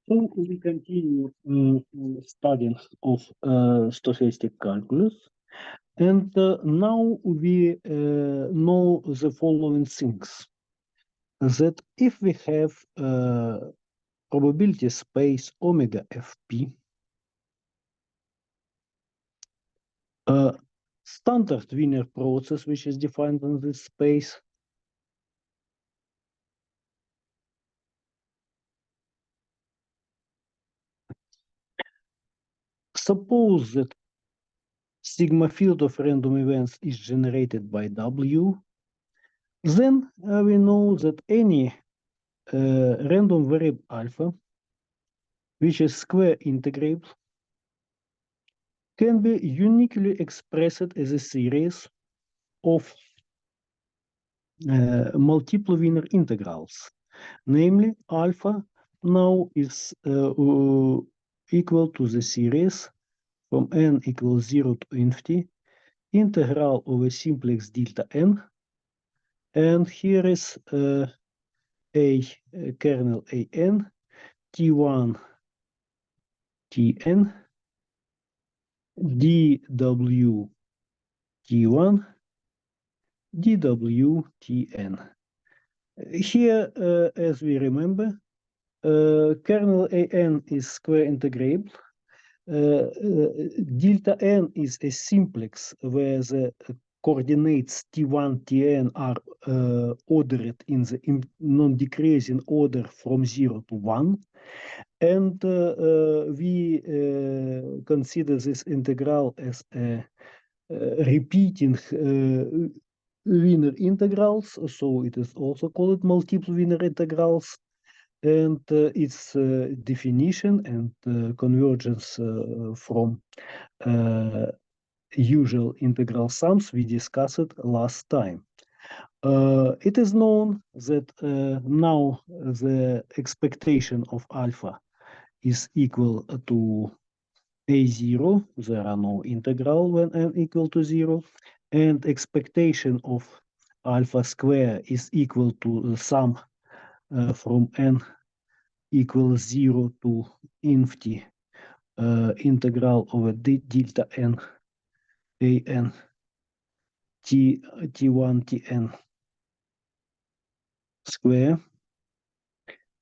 So we continue studying of stochastic calculus, and now we know the following things: that if we have probability space omega fp, standard Wiener process which is defined in this space, suppose that sigma field of random events is generated by W, then we know that any random variable alpha, which is square integrable, can be uniquely expressed as a series of multiple Wiener integrals. Namely, alpha now is equal to the series from n equals 0 to infinity, integral over simplex delta n, and here is a kernel an, t1 tn, dw t1, dw tn. Here, as we remember, kernel an is square integrable. Delta n is a simplex where the coordinates t1, tn are ordered in the non-decreasing order from 0 to 1. And we consider this integral as a repeating Wiener integrals, so it is also called multiple Wiener integrals. And its definition and convergence from usual integral sums we discussed last time. It is known that now the expectation of alpha is equal to a0. There are no integral when n equal to 0. And expectation of alpha square is equal to the sum from n equals 0 to infinity integral over delta n an t1 tn square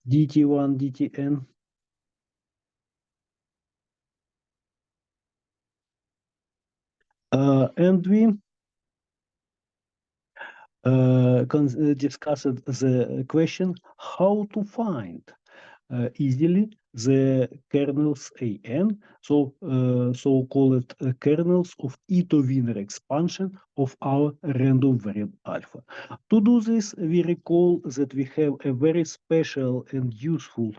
dt1 dtn and we discussed the question how to find easily the kernels an, so-called kernels of Ito-Wiener expansion of our random variable alpha. To do this, we recall that we have a very special and useful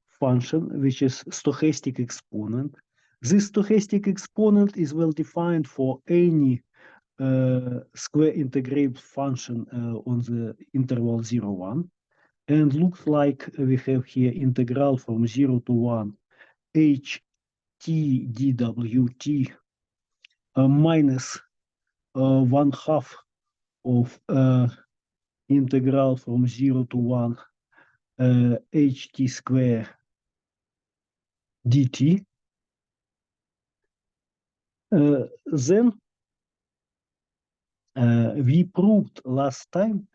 function, which is stochastic exponent. This stochastic exponent is well defined for any square integrable function on the interval 0, 1. And looks like we have here integral from 0 to 1 h t dwt minus 1/2 of integral from 0 to 1 ht square dt. Then we proved last time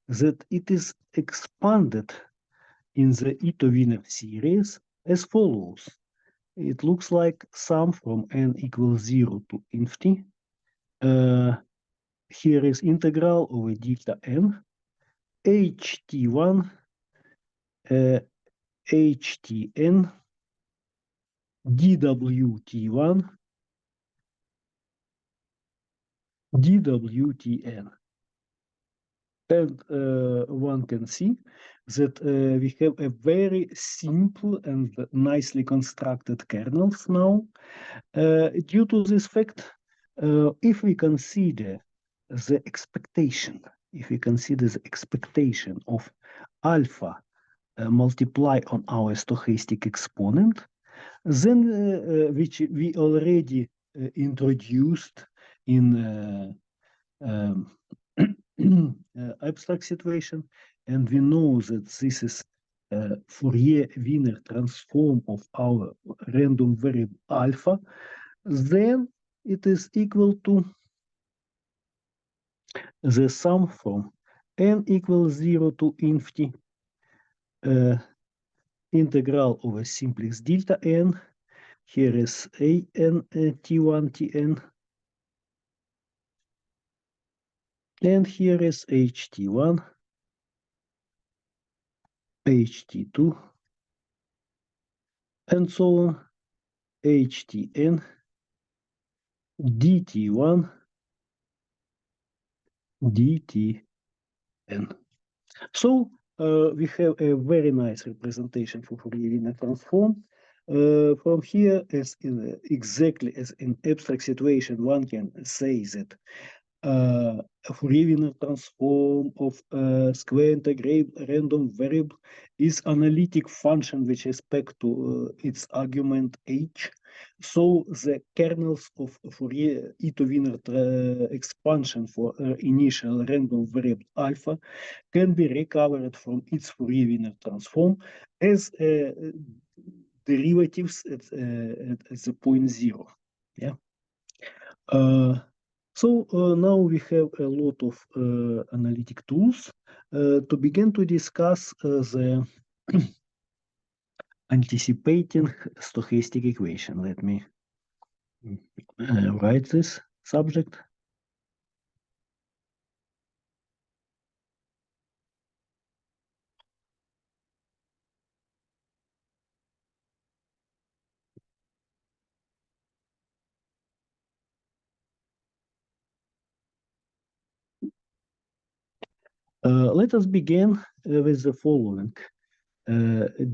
that it is expanded in the Ito-Wiener series as follows. It looks like sum from n equals 0 to infinity. Here is integral over delta n, ht1, htn, dwt1, dwtn. And one can see that we have a very simple and nicely constructed kernels now. Due to this fact, if we consider the expectation, of alpha multiply on our stochastic exponent, then which we already introduced in abstract situation, and we know that this is Fourier-Wiener transform of our random variable alpha, then it is equal to the sum from n equals 0 to infinity integral over simplex delta n. Here is a n t1 tn, and here is ht1, ht2, and so on, htn, dt1, dtn. So we have a very nice representation for Fourier-Wiener transform. From here, exactly as in abstract situation, one can say that a Fourier-Wiener transform of a square integrable random variable is analytic function with respect to its argument h. So the kernels of Fourier Ito-Wiener expansion for initial random variable alpha can be recovered from its Fourier-Wiener transform as derivatives at the point 0. Yeah. So now we have a lot of analytic tools to begin to discuss the anticipating stochastic equation. Let me write this subject. Let us begin with the following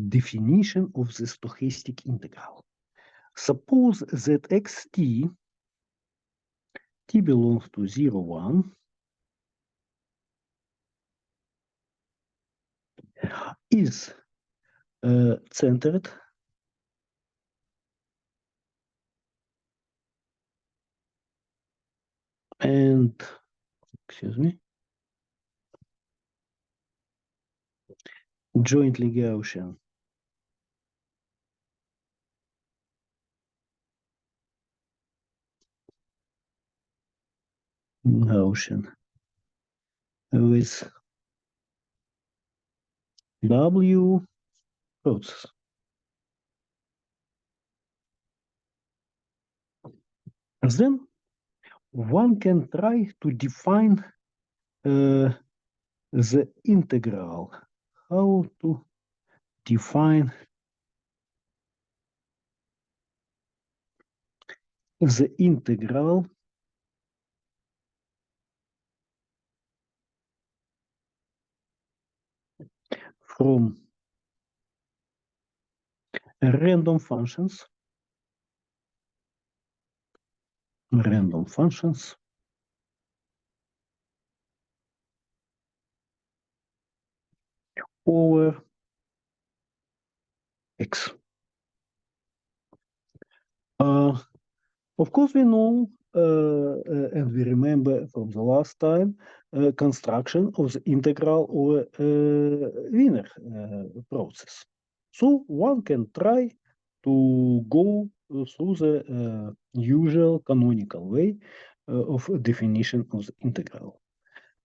definition of the stochastic integral. Suppose that xt t belongs to 0, 1 is centered and, excuse me, jointly Gaussian. With W process. Then one can try to define the integral. How to define the integral from random functions over x. Of course, we know and we remember from the last time construction of the integral over Wiener process. So one can try to go through the usual canonical way of definition of the integral.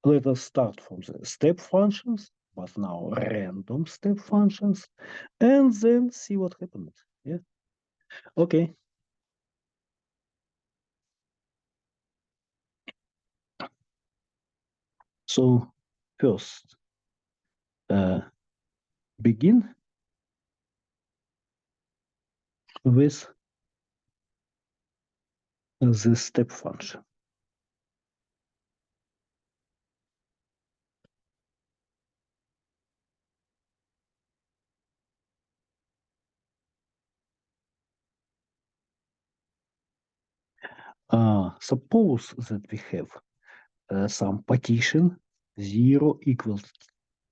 Let us start from the step functions, but now random step functions, and then see what happens. Yeah. Okay. So first, begin with the step function. Suppose that we have some partition 0 equals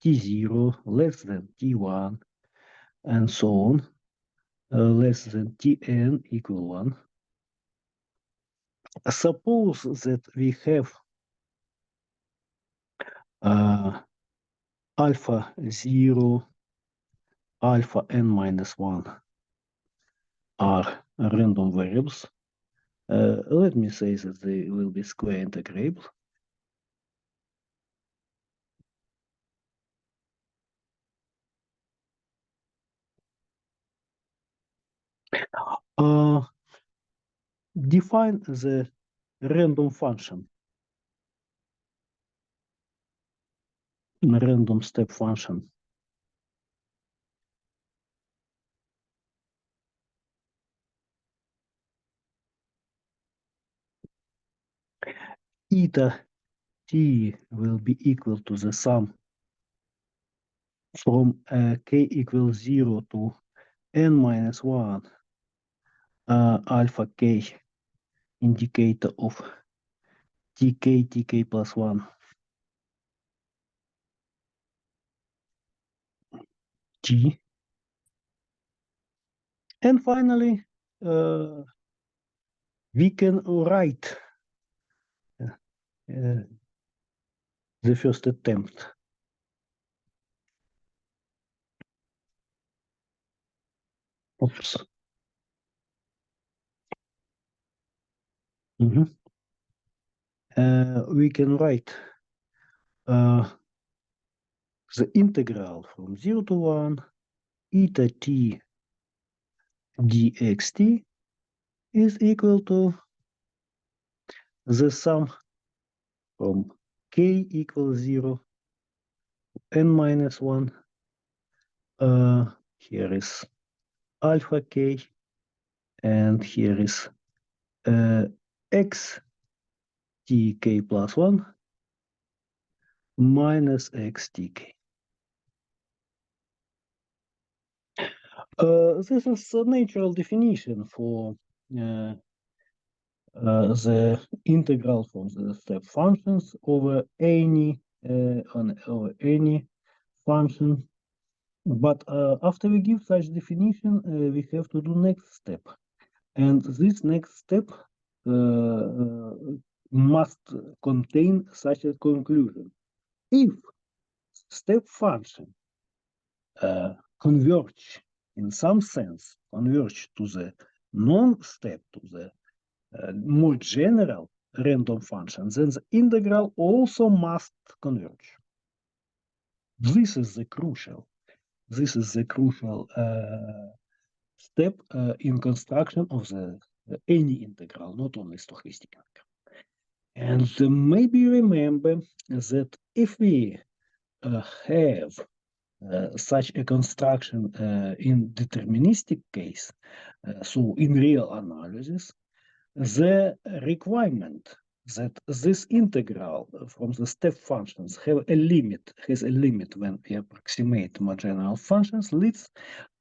t0 less than t1 and so on, less than tn equal 1. Suppose that we have alpha 0 alpha n minus 1 are random variables. Let me say that they will be square integrable. Define the random function, random step function. Eta t will be equal to the sum from k equals 0 to n minus 1 alpha k indicator of tk plus 1 t. And finally, we can write the first attempt. Oops. We can write the integral from 0 to 1 eta t dxt is equal to the sum from k equals 0 n minus 1. Here is alpha k, and here is x tk plus 1 minus x tk. This is a natural definition for the integral from the step functions over any function. But after we give such definition, we have to do next step, and this next step must contain such a conclusion. If step function converge in some sense, converge to the non-step, to the more general random function, then the integral also must converge. This is the crucial step in construction of the any integral, not only stochastic integral. And maybe remember that if we have such a construction in deterministic case, so in real analysis, the requirement that this integral from the step functions has a limit when we approximate more general functions leads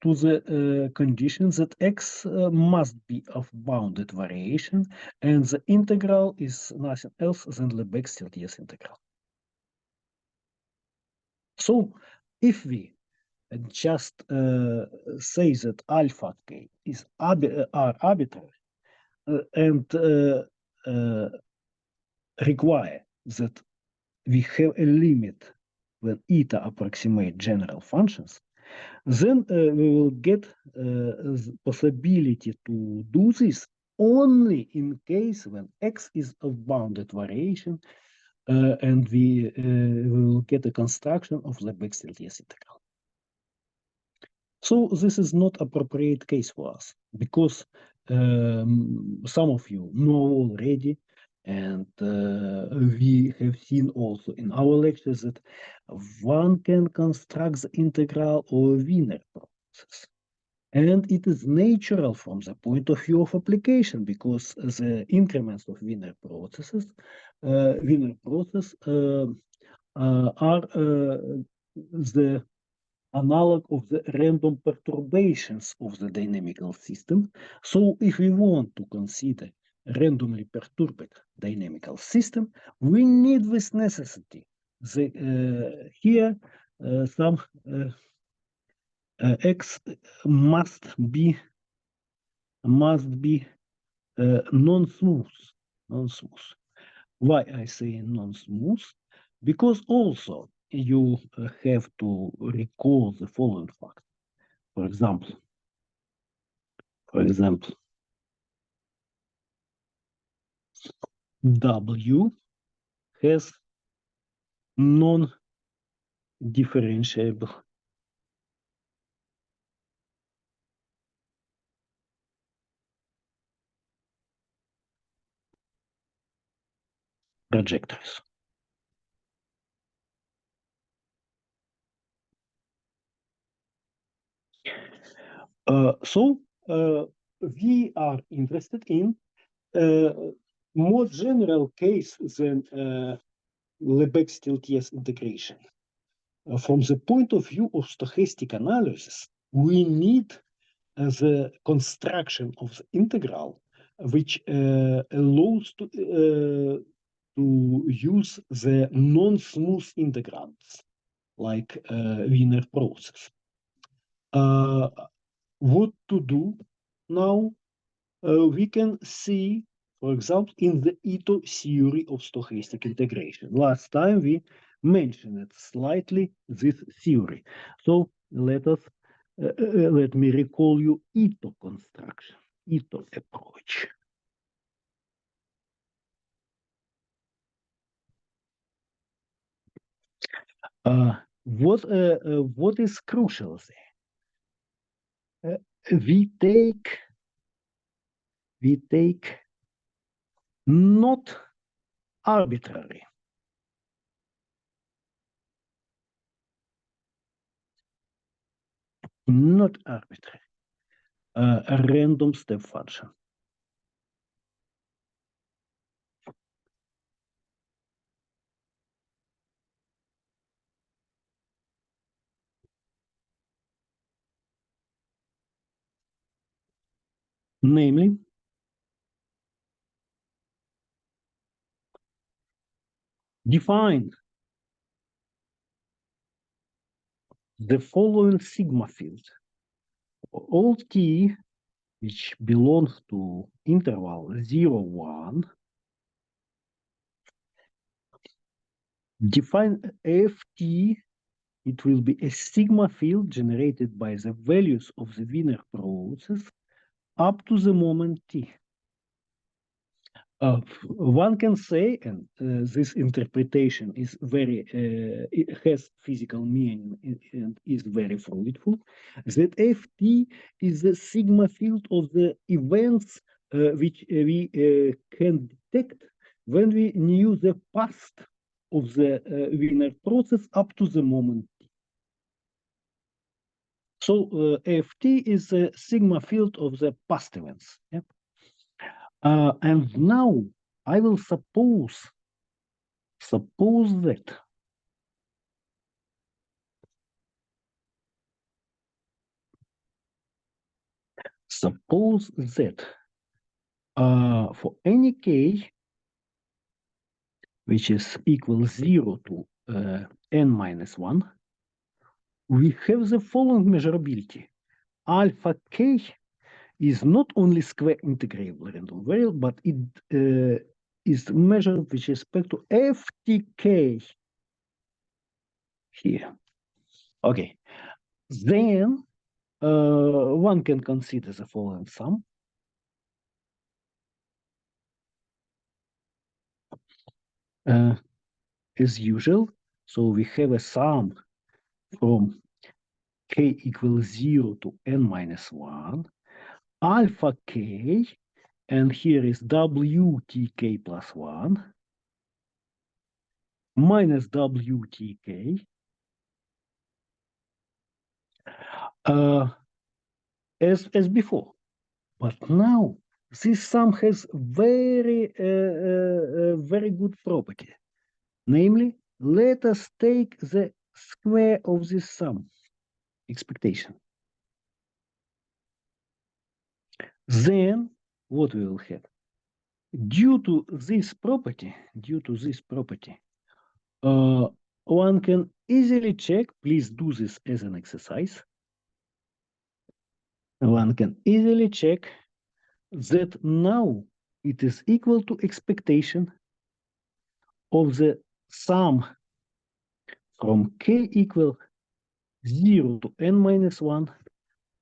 to the condition that x must be of bounded variation, and the integral is nothing else than Lebesgue-Stieltjes integral. So if we just say that alpha k is arbitrary and require that we have a limit when eta approximate general functions, then we will get the possibility to do this only in case when x is of bounded variation, and we will get a construction of the Lebesgue-Stieltjes integral. So this is not appropriate case for us, because some of you know already, and we have seen also in our lectures that one can construct the integral of Wiener processes. And it is natural from the point of view of application, because the increments of Wiener process are the analog of the random perturbations of the dynamical system. So if we want to consider randomly perturbed dynamical system, we need with necessity here some x must be non-smooth. Why I say non-smooth? Because also you have to recall the following fact, For example, W has non-differentiable trajectories. So we are interested in more general case than Lebesgue-Stiltiès integration. From the point of view of stochastic analysis, we need the construction of the integral which allows to use the non-smooth integrants like Wiener process. What to do now? We can see, for example, in the Ito theory of stochastic integration. Last time we mentioned it slightly, this theory. So let me recall you Ito construction, Ito approach. What is crucial there? We take not arbitrary, a random step function. Namely, define the following sigma field. All t which belongs to interval 0, 1, define ft, it will be a sigma field generated by the values of the Wiener process up to the moment t. One can say, and this interpretation is very, it has physical meaning and is very fruitful, that Ft is the sigma field of the events which we can detect when we knew the past of the Wiener process up to the moment t. So Ft is the sigma field of the past events. Yeah? And now I will suppose that for any k which is equal 0 to n minus 1, we have the following measurability. Alpha k is not only square integrable random variable, but it is measured with respect to ftk here. Okay, then one can consider the following sum. As usual, so we have a sum from k equals 0 to n minus 1, alpha k, and here is wtk plus 1, minus wtk, as before. But now this sum has very good property. Namely, let us take the square of this sum, expectation. Then what we will have? Due to this property, one can easily check, please do this as an exercise. One can easily check that now it is equal to expectation of the sum from k equal 0 to n minus 1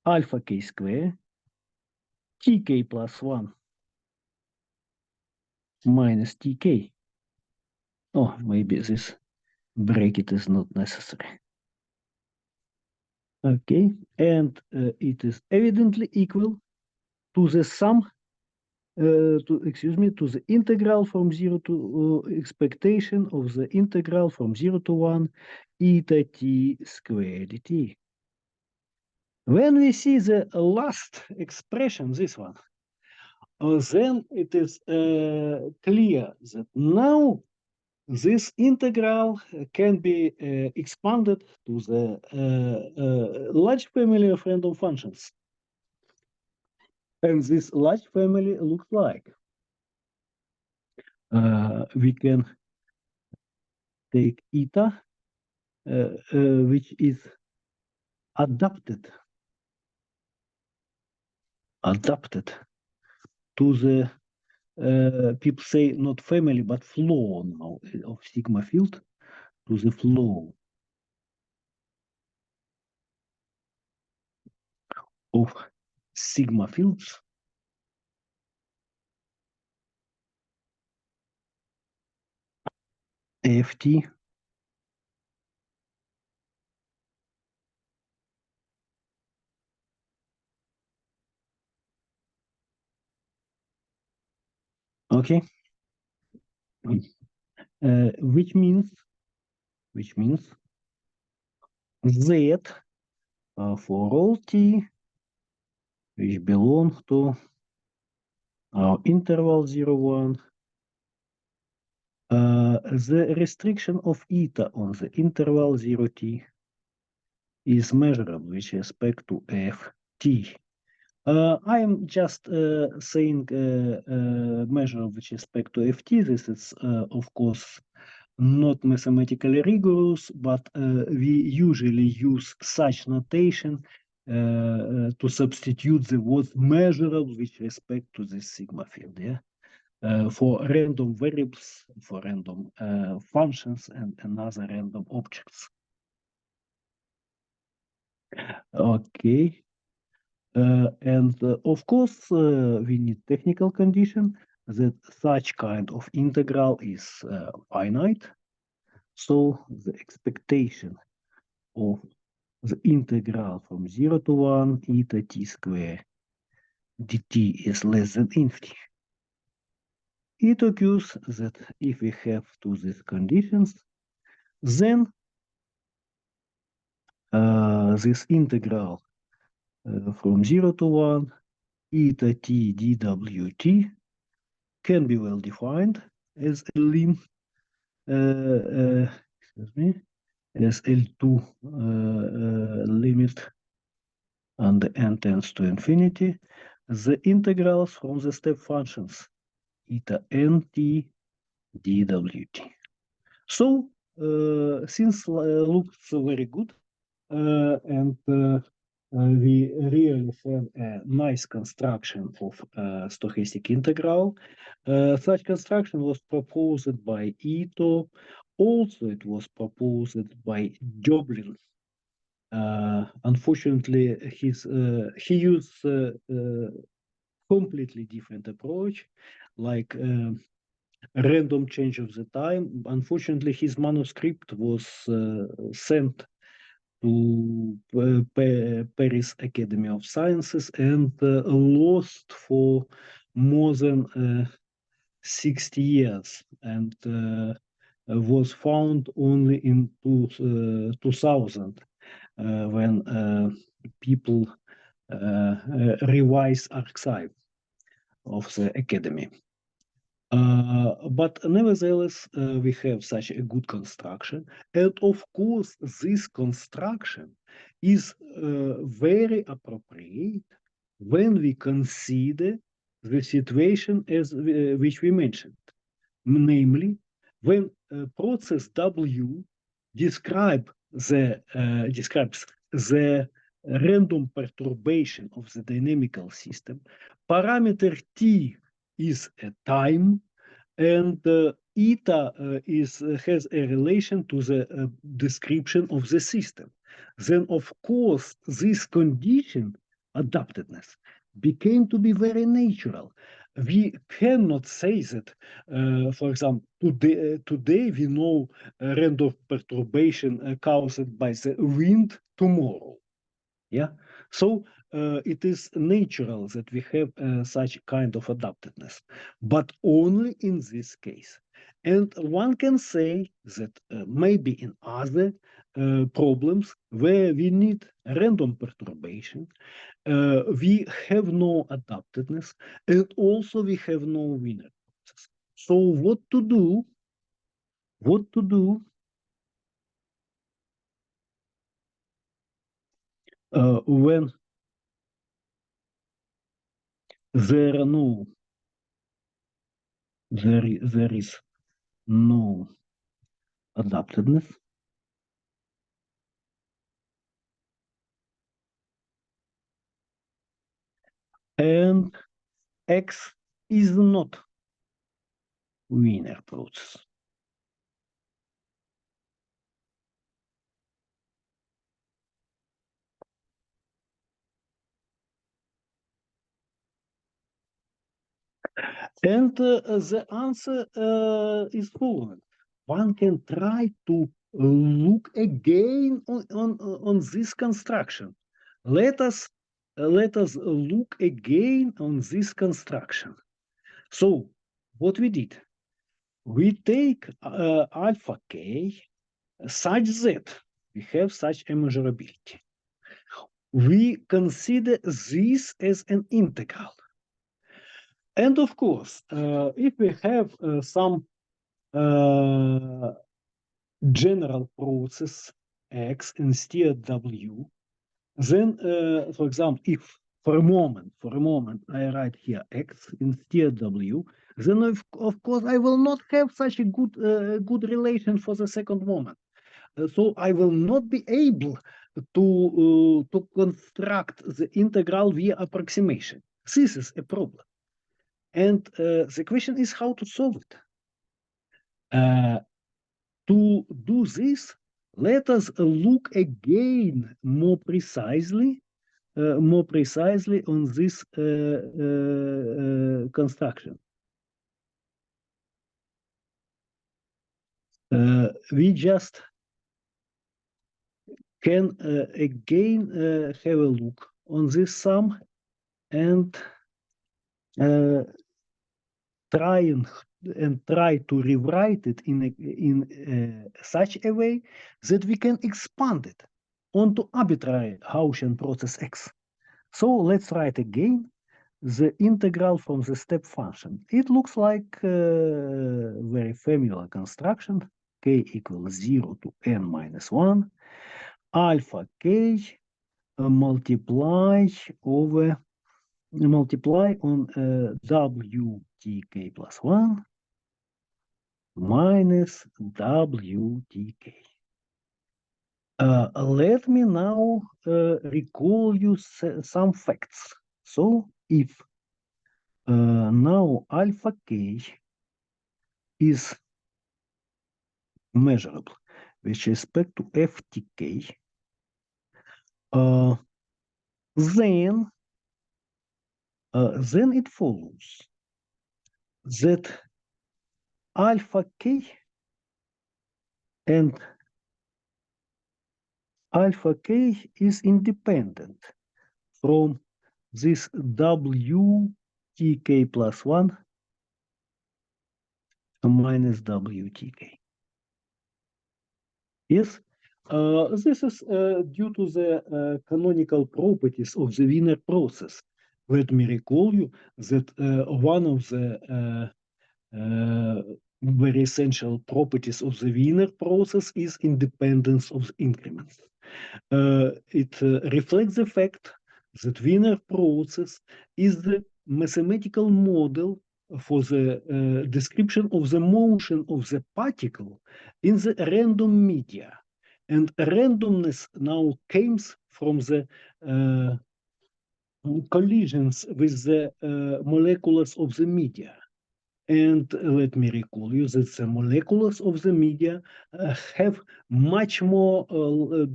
alpha k square tk plus 1 minus tk. Oh, maybe this bracket is not necessary. Okay, and it is evidently equal to the sum, to the integral from 0 to expectation of the integral from 0 to 1 eta t squared dt. When we see the last expression, this one, then it is clear that now this integral can be expanded to the large family of random functions. And this large family looks like we can take eta, which is adapted to the people say not family but flow now of sigma field, to the flow of sigma fields ft okay, which means that for all t which belong to our interval 0, 1, the restriction of eta on the interval 0t is measurable with respect to ft. I am just saying measure with respect to ft. This is, of course, not mathematically rigorous, but we usually use such notation to substitute the word measurable with respect to this sigma field, yeah? For random variables, for random functions, and other random objects. Okay. And of course, we need technical condition that such kind of integral is finite. So the expectation of the integral from 0 to 1 eta t square dt is less than infinity. It occurs that if we have two these conditions, then this integral from 0 to 1 eta t dwt can be well defined as a lim, excuse me, as L2 limit and the n tends to infinity, the integrals from the step functions eta nt dwt. So things looks very good, and we really have a nice construction of stochastic integral. Such construction was proposed by Ito. Also, it was proposed by Joblin. Unfortunately, he used completely different approach, like random change of the time. Unfortunately, his manuscript was sent to Paris Academy of Sciences and lost for more than 60 years, and was found only in 2000 when people revised archive of the academy. But nevertheless, we have such a good construction. And of course, this construction is very appropriate when we consider the situation as which we mentioned. Namely, when process W describes the random perturbation of the dynamical system, parameter T is a time, and eta has a relation to the description of the system. Then, of course, this condition adaptedness became to be very natural. We cannot say that, for example, today we know random perturbation caused by the wind tomorrow. Yeah. So it is natural that we have such kind of adaptedness, but only in this case. And one can say that maybe in other problems where we need random perturbation, we have no adaptedness, and also we have no winner process. So what to do? What to do when there are no there is no adaptedness, and X is not winner process. And the answer is following. One can try to look again on this construction. Let us look again on this construction. So what we did, we take alpha k such that we have such a measurability. We consider this as an integral. And of course, if we have some general process x instead w, then, for example, if for a moment, I write here x instead w, then of course I will not have such a good relation for the second moment. So I will not be able to construct the integral via approximation. This is a problem. And the question is how to solve it. To do this, let us look again more precisely on this construction. We just can again have a look on this sum and try to rewrite it in such a way that we can expand it onto arbitrary Gaussian process x. So let's write again the integral from the step function. It looks like a very familiar construction, k equals 0 to n minus 1, alpha k multiply on wtk plus 1 minus wtk. Let me now recall you some facts. So if now alpha k is measurable with respect to ftk, then it follows that alpha k and alpha k is independent from this wtk plus 1 minus wtk. Yes, this is due to the canonical properties of the Wiener process. Let me recall you that one of the very essential properties of the Wiener process is independence of the increments. It reflects the fact that Wiener process is the mathematical model for the description of the motion of the particle in the random media. And randomness now comes from the collisions with the molecules of the media. And let me recall you that the molecules of the media have much more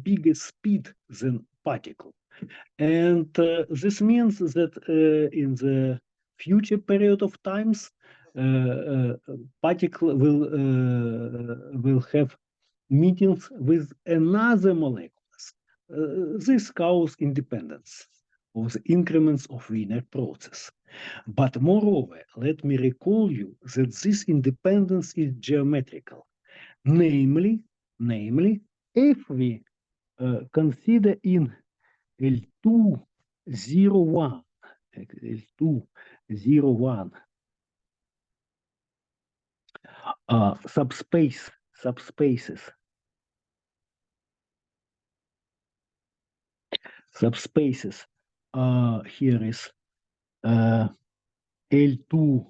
bigger speed than particle. And this means that in the future period of times, particle will have meetings with another molecules. This causes independence of the increments of Wiener process. But moreover, let me recall you that this independence is geometrical. Namely, if we consider in L201, L201 subspaces, here is L2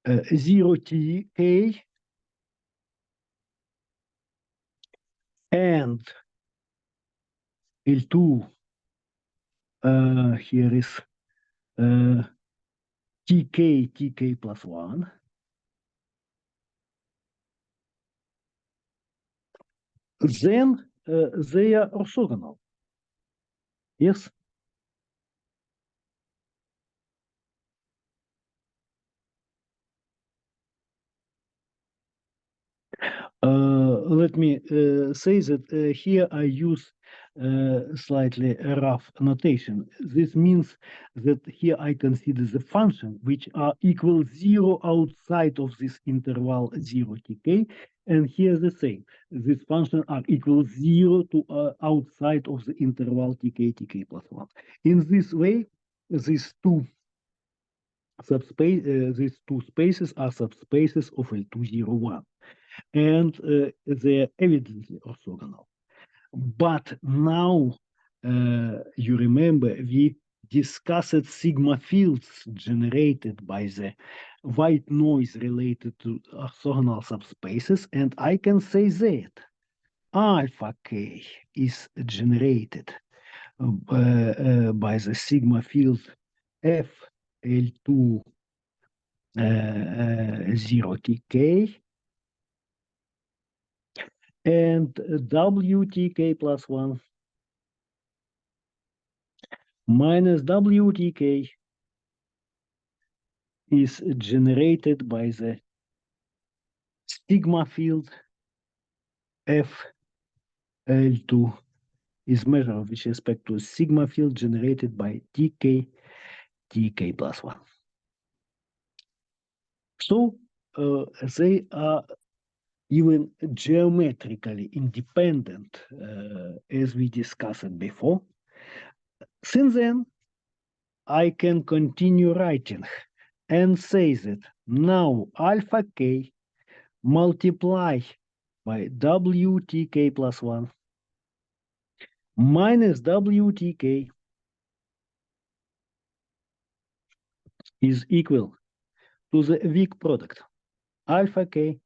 0T and L2 here is TK plus 1. Then they are orthogonal. Yes? Let me say that here I use slightly rough notation. This means that here I consider the function which are equal 0 outside of this interval 0 tk, and here the same. This function are equal 0 to outside of the interval tk plus 1. In this way, these two spaces are subspaces of L201, and they are evidently orthogonal. But now you remember we discussed sigma fields generated by the white noise related to orthogonal subspaces, and I can say that alpha k is generated by the sigma field f L2 0 tk and WTK plus 1 minus WTK is generated by the sigma field FL2 is measured with respect to sigma field generated by TK plus 1. So they are even geometrically independent, as we discussed before. Since then, I can continue writing and say that now alpha k multiply by WTK plus 1 minus WTK is equal to the weak product alpha k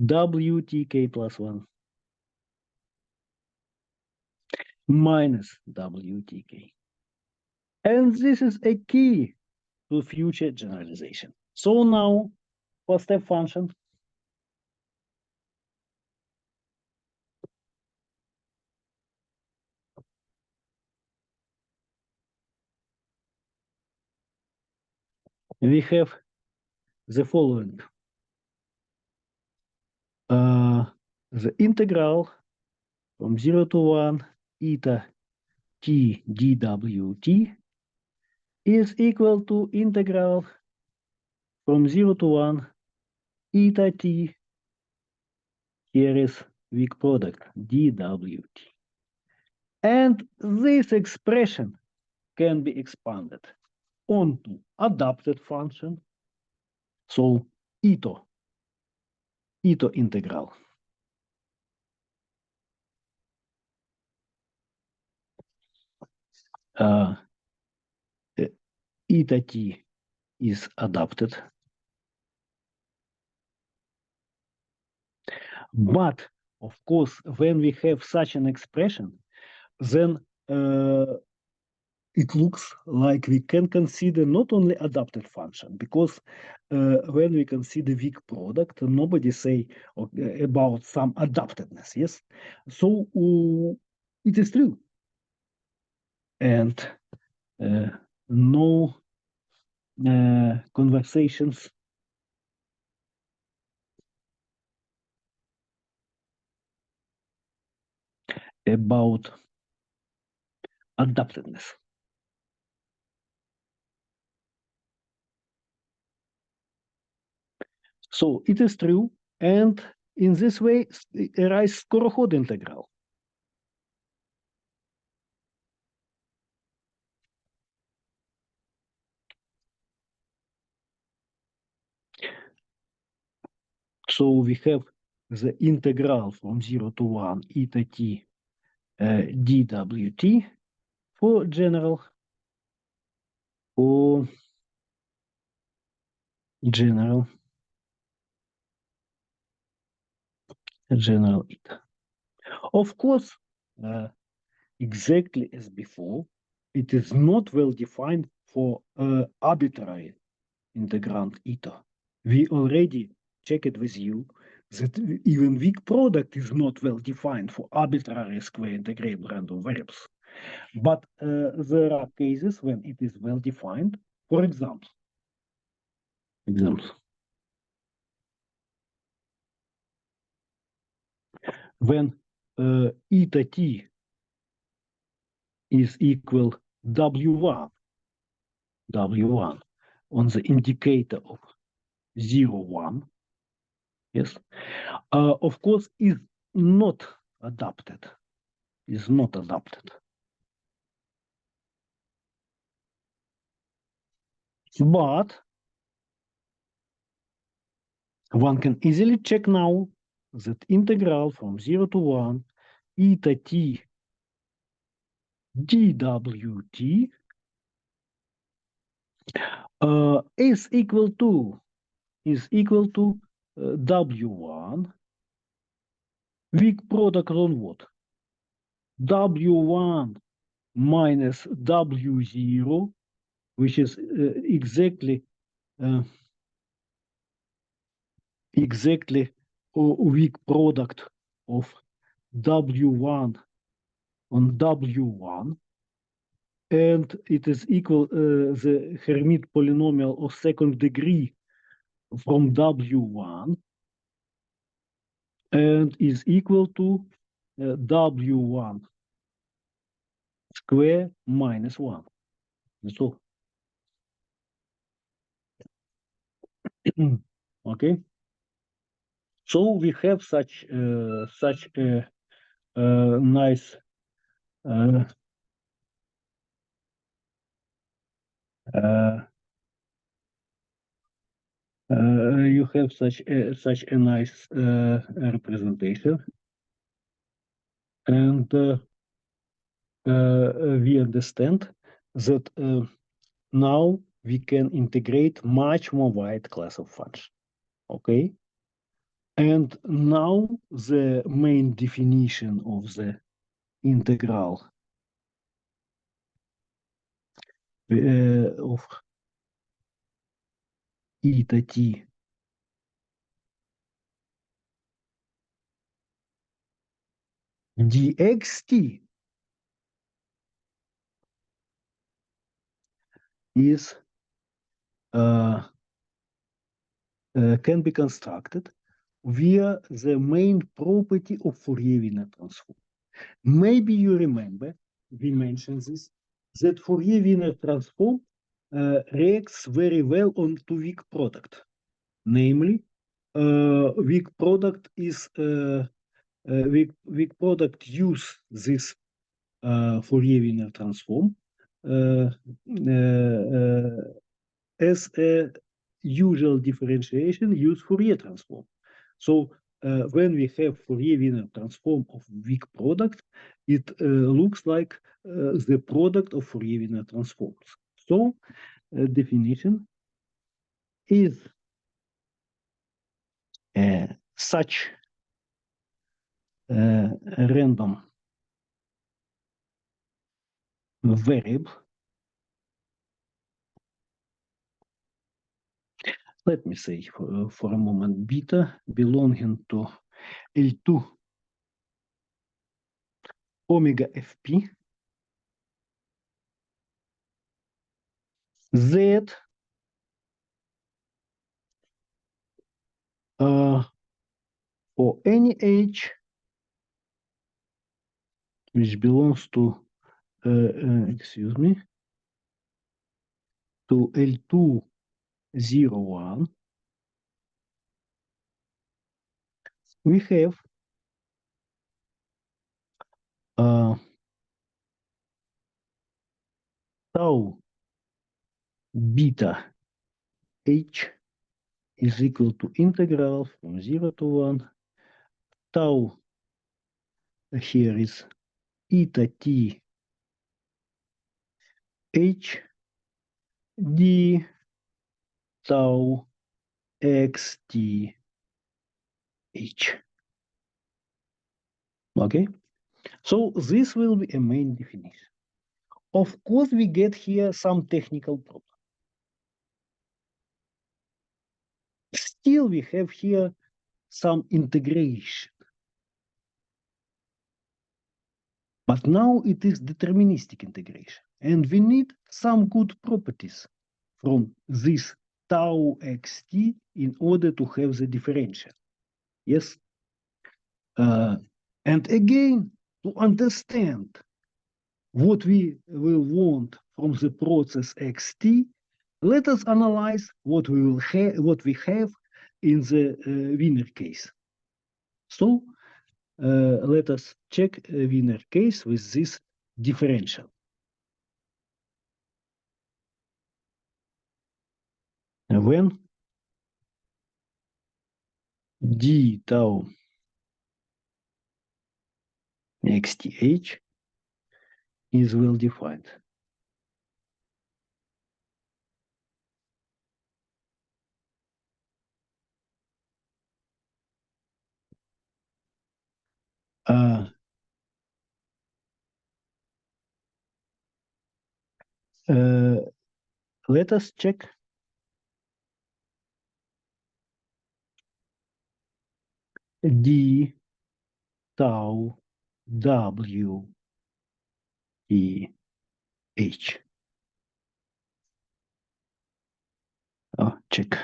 WTK plus 1 minus WTK. And this is a key to future generalization. So now for step function, we have the following. The integral from 0 to 1 eta t dwt is equal to integral from 0 to 1 eta t, here is weak product dwt. And this expression can be expanded onto adapted function, so Ito integral. Eta t is adapted. But of course, when we have such an expression, then it looks like we can consider not only adapted function, because when we can see the weak product, nobody say about some adaptedness, yes? So it is true. And no conversations about adaptedness. So it is true, and in this way arise Skorokhod integral. So we have the integral from 0 to 1 eta t dwt for general eta. Of course, exactly as before, it is not well defined for arbitrary integrand eta. We already checked with you that even weak product is not well defined for arbitrary square integrable random variables. But there are cases when it is well defined. For example, when eta t is equal W1 on the indicator of 0, 1, yes, of course, is not adapted. But one can easily check now that integral from 0 to 1 eta t dwt is equal to W1 weak product on what? W1 minus W0, which is exactly weak product of W1 on W1, and it is equal the Hermite polynomial of second degree from W1, and is equal to W1 square minus 1. That's all. Okay. So we have such a nice you have such a nice representation, and we understand that now we can integrate much more wide class of functions. Okay, and now the main definition of the integral of eta t dxt is can be constructed via the main property of Fourier-Wiener transform. Maybe you remember, we mentioned this, that Fourier-Wiener transform reacts very well on to weak product. Namely, weak product is weak product use this Fourier-Wiener transform as a usual differentiation use Fourier transform. So when we have Fourier-Wiener transform of weak product, it looks like the product of Fourier-Wiener transforms. So definition is such a random variable let me say for a moment, beta belonging to L2 omega Fp, Z for any H which belongs to, excuse me, to L2 0 1, we have tau beta H is equal to integral from 0 to 1. Tau here is eta t H d tau x t H. Okay, so this will be a main definition. Of course, we get here some technical problem. Still, we have here some integration. But now it is deterministic integration. And we need some good properties from this tau xt in order to have the differential. Yes? And again, to understand what we will want from the process xt, let us analyze what we have in the Wiener case. So let us check a Wiener case with this differential. When d tau xth is well defined. Let us check d tau w e h. Check.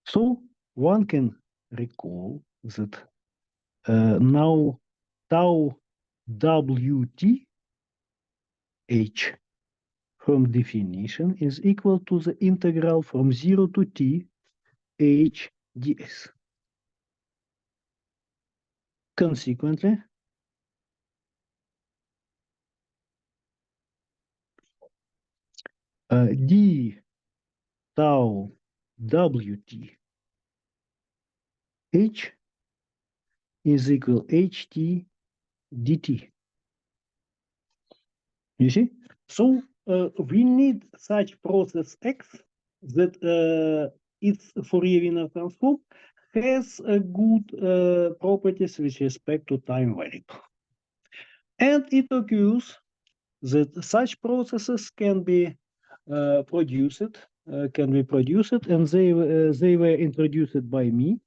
So one can recall that now tau wt h from definition is equal to the integral from 0 to t h ds. Consequently, d tau wt h is equal ht dt. You see? So we need such process x that its Fourier-Wiener transform has a good properties with respect to time variable. And it occurs that such processes can be produced, and they were introduced by me,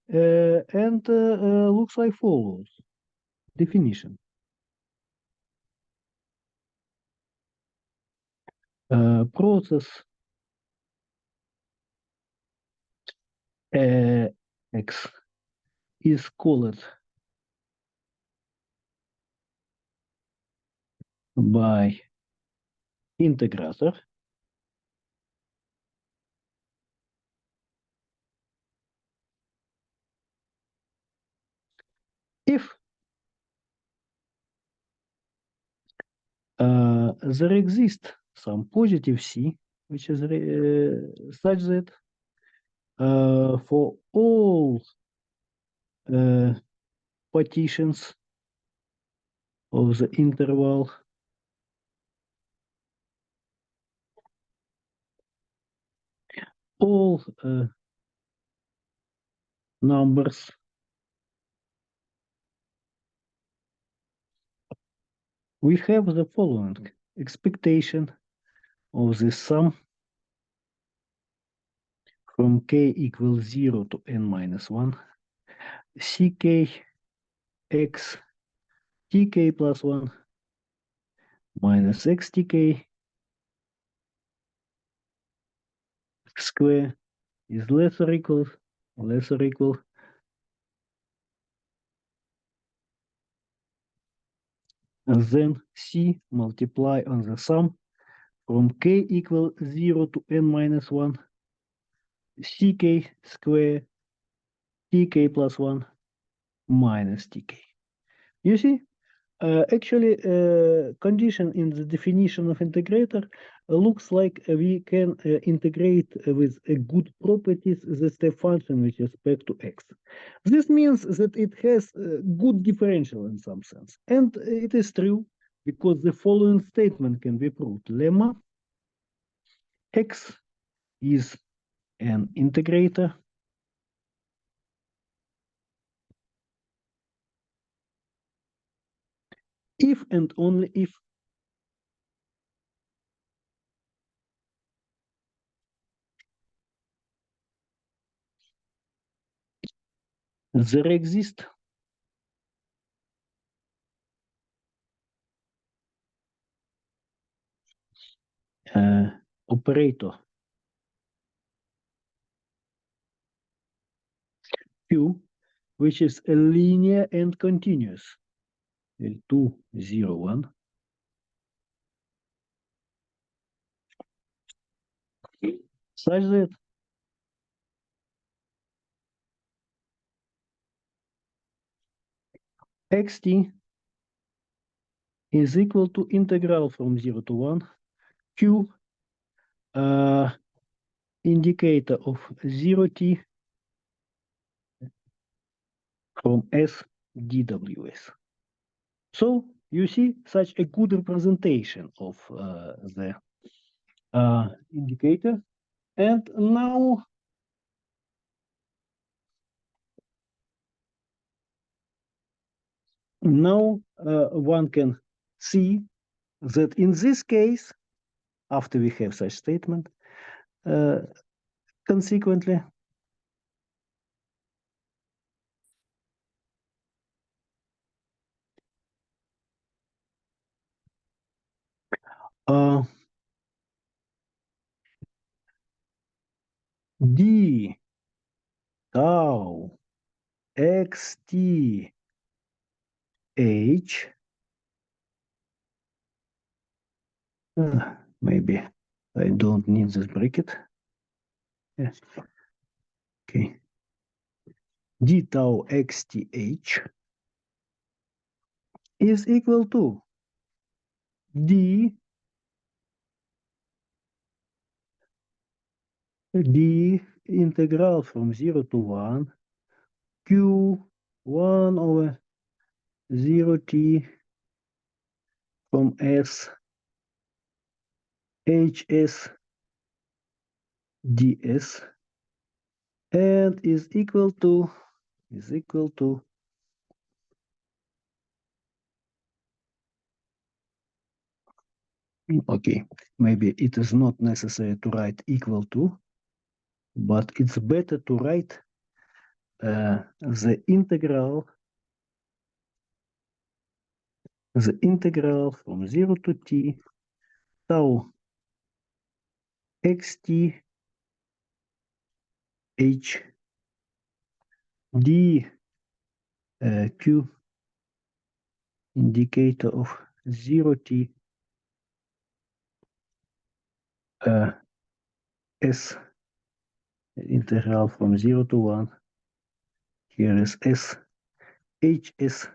and looks like follows. Definition. Process x is called by integrator if there exists some positive c, which is such that for all partitions of the interval all numbers we have the following expectation of this sum from k equals 0 to n minus 1, ck x tk plus 1 minus xtk square is less or equal and then c multiply on the sum from k equals 0 to n minus 1 ck square tk plus 1 minus tk. You see, actually, condition in the definition of integrator looks like we can integrate with good properties the step function with respect to x. This means that it has good differential in some sense. And it is true because the following statement can be proved. Lemma x is an integrator if and only if there exists operator q which is a linear and continuous L2, 0, 1 such that xt is equal to integral from 0 to 1 q indicator of 0t from s dws. So you see such a good representation of the indicator. And now one can see that in this case, after we have such statement, consequently, d tau xt h maybe I don't need this bracket. Yes. Okay. D tau xth is equal to d integral from 0 to 1 q 1 over 0t from s hs ds and is equal to okay, maybe it is not necessary to write equal to, but it's better to write the integral from 0 to t tau xt h d q indicator of 0t s integral from 0 to 1. Here is s hs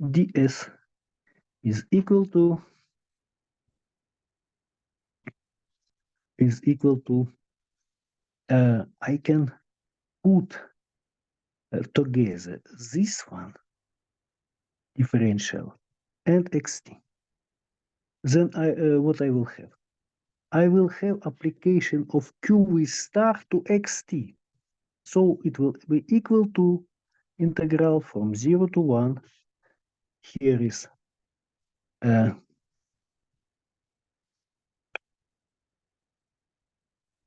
ds is equal to I can put together this one differential and xt. Then what I will have? I will have application of q with star to xt. So it will be equal to integral from 0 to 1. Here is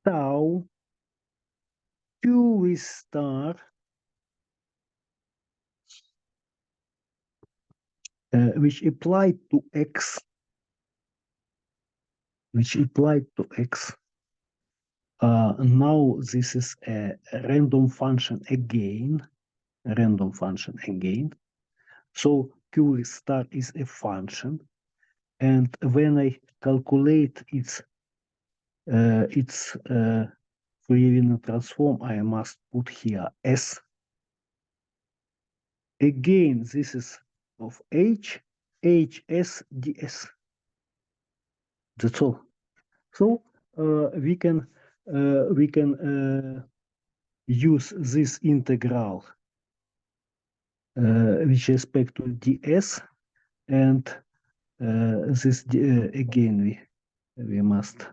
tau q star which applied to x, now this is a random function again, So q star is a function, and when I calculate its Fourier transform, I must put here s. Again, this is of s ds. That's all. So we can use this integral with respect to ds, and this again we must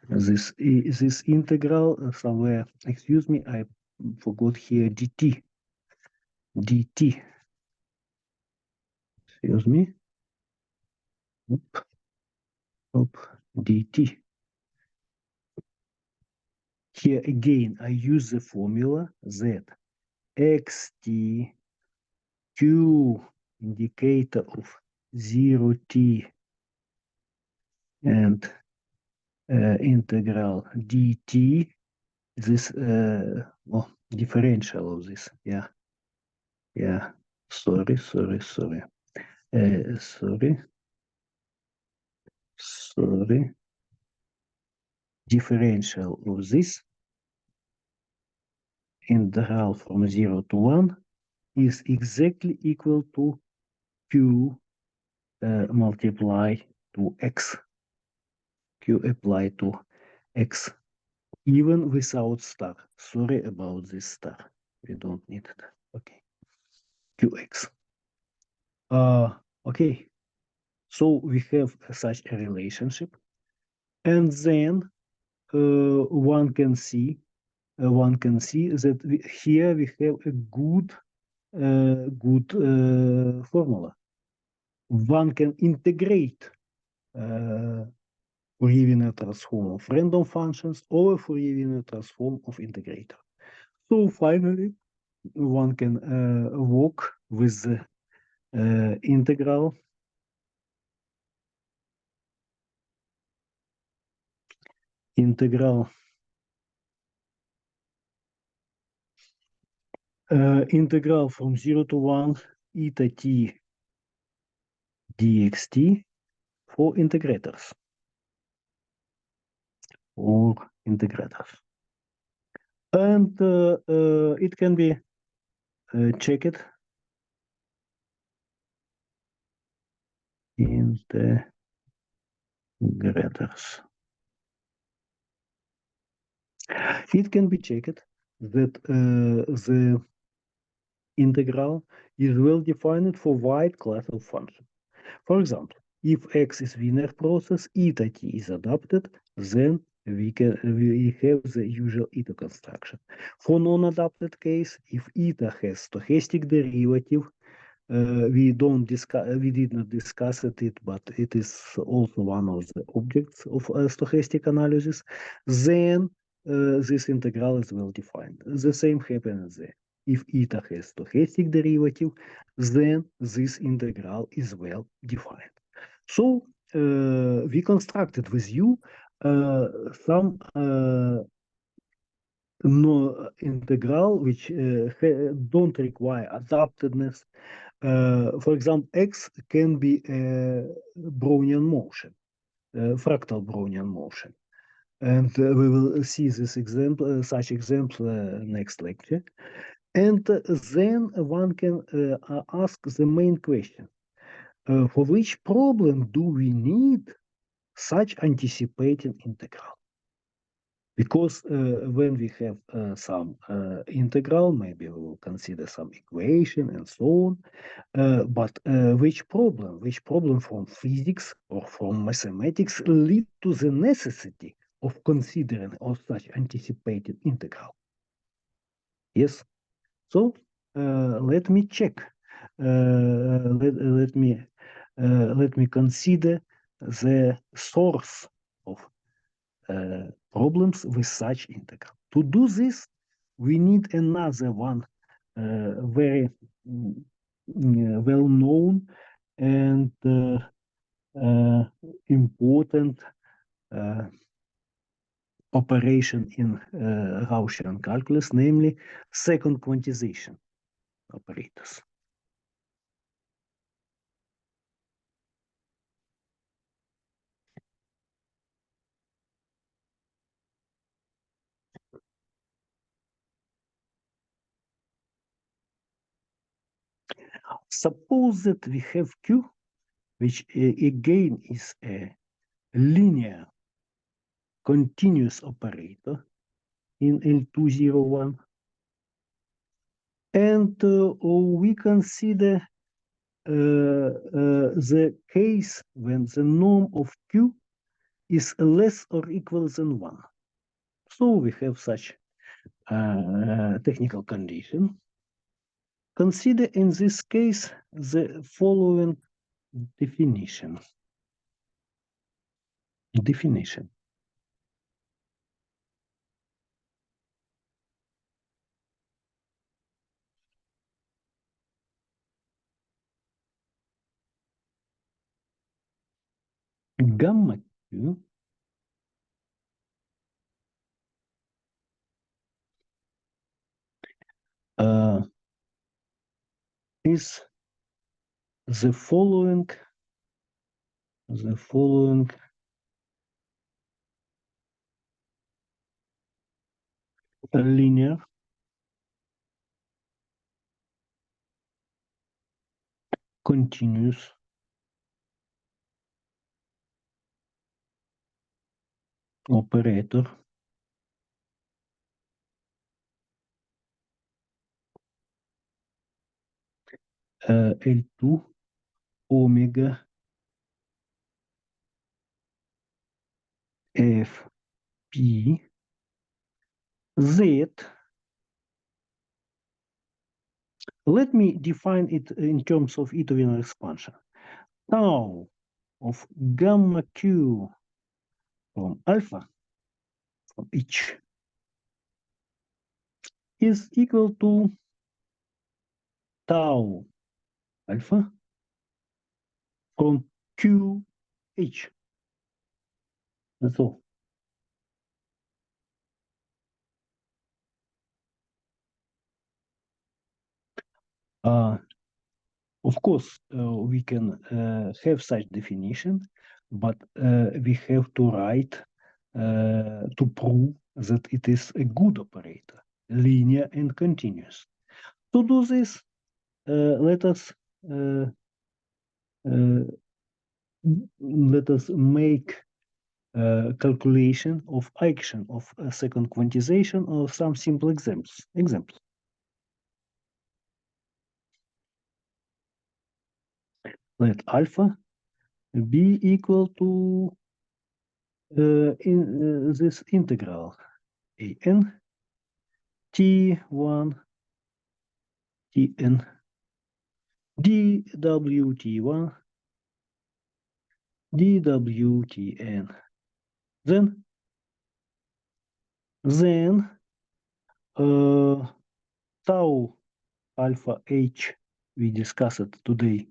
this integral somewhere. Excuse me, I forgot here dt. Excuse me. Dt. Here again, I use the formula that xt q indicator of 0t and integral dt, this differential of this, sorry, differential of this integral from 0 to 1 is exactly equal to q multiply to x, q apply to x, even without star. Sorry about this star. We don't need it. Okay. Qx. Okay. So we have such a relationship, and then one can see that here we have a good formula. One can integrate Fourier transform of random functions over Fourier transform of integrator. So finally, one can work with the integral from 0 to 1 eta t dxt for integrators. And it can be checked integrators. It can be checked that the integral is well defined for wide class of functions. For example, if x is Wiener process, eta t is adapted, then we have the usual eta construction. For non-adapted case, if eta has stochastic derivative, we did not discuss it, but it is also one of the objects of stochastic analysis. Then this integral is well defined. The same happens there. If eta has stochastic derivative, then this integral is well defined. So we constructed with you some no integral which don't require adaptedness. For example, x can be a Brownian motion, fractal Brownian motion. And we will see this example, such example next lecture. And then one can ask the main question. For which problem do we need such anticipating integral? Because when we have some integral, maybe we will consider some equation and so on. But which problem? Which problem from physics or from mathematics lead to the necessity of considering of such anticipated integral? Yes. So let me check. Let me consider the source of problems with such integral. To do this, we need another one very well-known and important operation in Gaussian calculus, namely second quantization operators. Suppose that we have Q, which again is a linear continuous operator in L201. And we consider the case when the norm of Q is less or equal than 1. So we have such technical condition. Consider in this case the following definition. Gamma Q is the following linear continuous operator L2 omega F P Z. Let me define it in terms of Ito-Wiener expansion. Tau of gamma Q from alpha, from H, is equal to tau alpha from QH. That's all. Of course, we can have such definition, but we have to write to prove that it is a good operator, linear and continuous. To do this, let us make calculation of action of a second quantization of some simple examples. Let alpha be equal to this integral an t1 tn dwt1 dwtn. Then tau alpha h we discussed today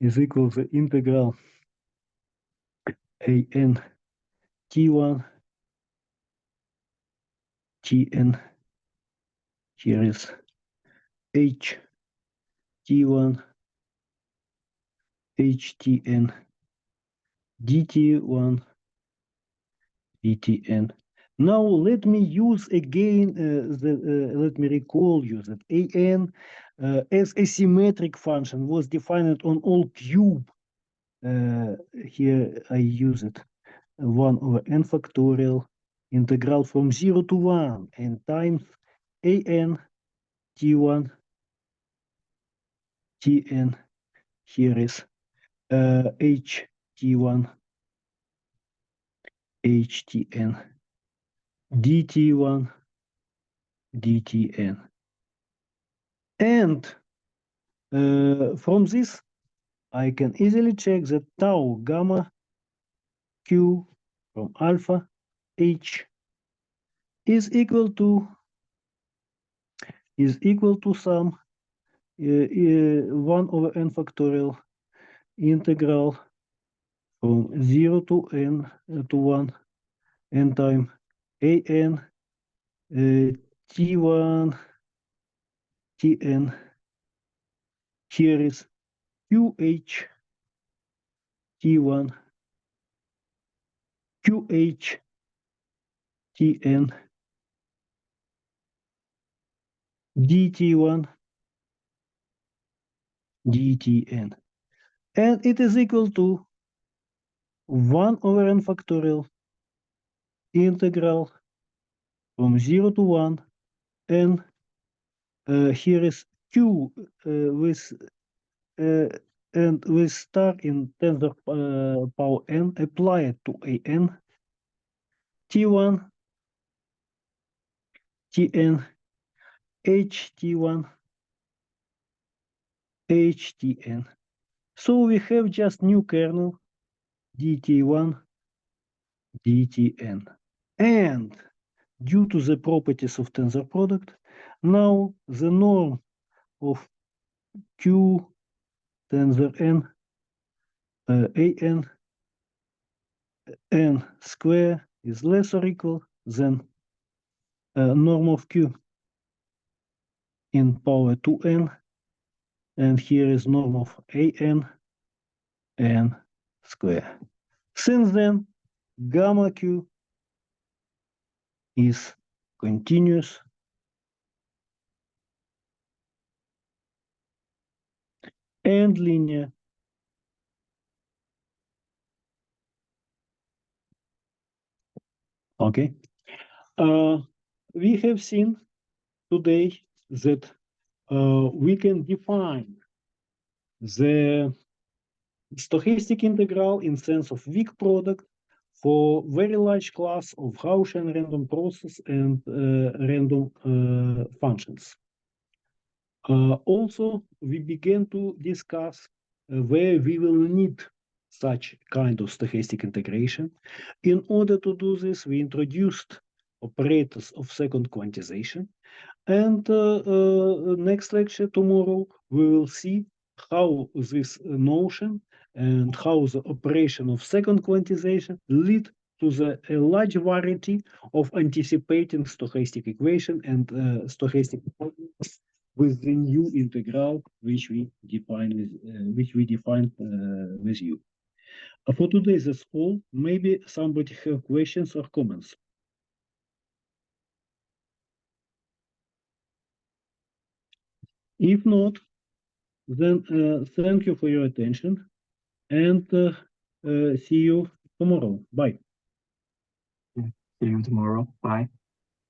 is equal to integral an t1 tn. Here is h t1 htn dt1 dtn. Now let me use again let me recall you that an as a symmetric function was defined on all cube. Here I use it 1 over n factorial integral from 0 to 1 and times an t1 tn. Here is h t1 htn dt1 dtn. And from this I can easily check that tau gamma q from alpha h is equal to sum 1 over n factorial integral from 0 to n to 1 n time an t1 tn. Here is qh t1 qh tn dt1 dtn, and it is equal to 1 over n factorial integral from 0 to 1 n. Here is q with and with star in tensor power n applied to an t1 tn ht1 htn. So we have just new kernel dt1 dtn, and due to the properties of tensor product, now the norm of q tensor n an n square is less or equal than norm of q in power 2n, and here is norm of an n square. Since then, gamma q is continuous and linear. Okay. We have seen today that we can define the stochastic integral in sense of weak product for very large class of Gaussian random process and random functions. Also, we began to discuss where we will need such kind of stochastic integration. In order to do this, we introduced operators of second quantization. And next lecture tomorrow, we will see how this notion and how the operation of second quantization lead to a large variety of anticipating stochastic equation and stochastic problems with the new integral which we defined with you. For today, that's all. Maybe somebody have questions or comments. If not, then thank you for your attention, and see you tomorrow. Bye. See you tomorrow. Bye.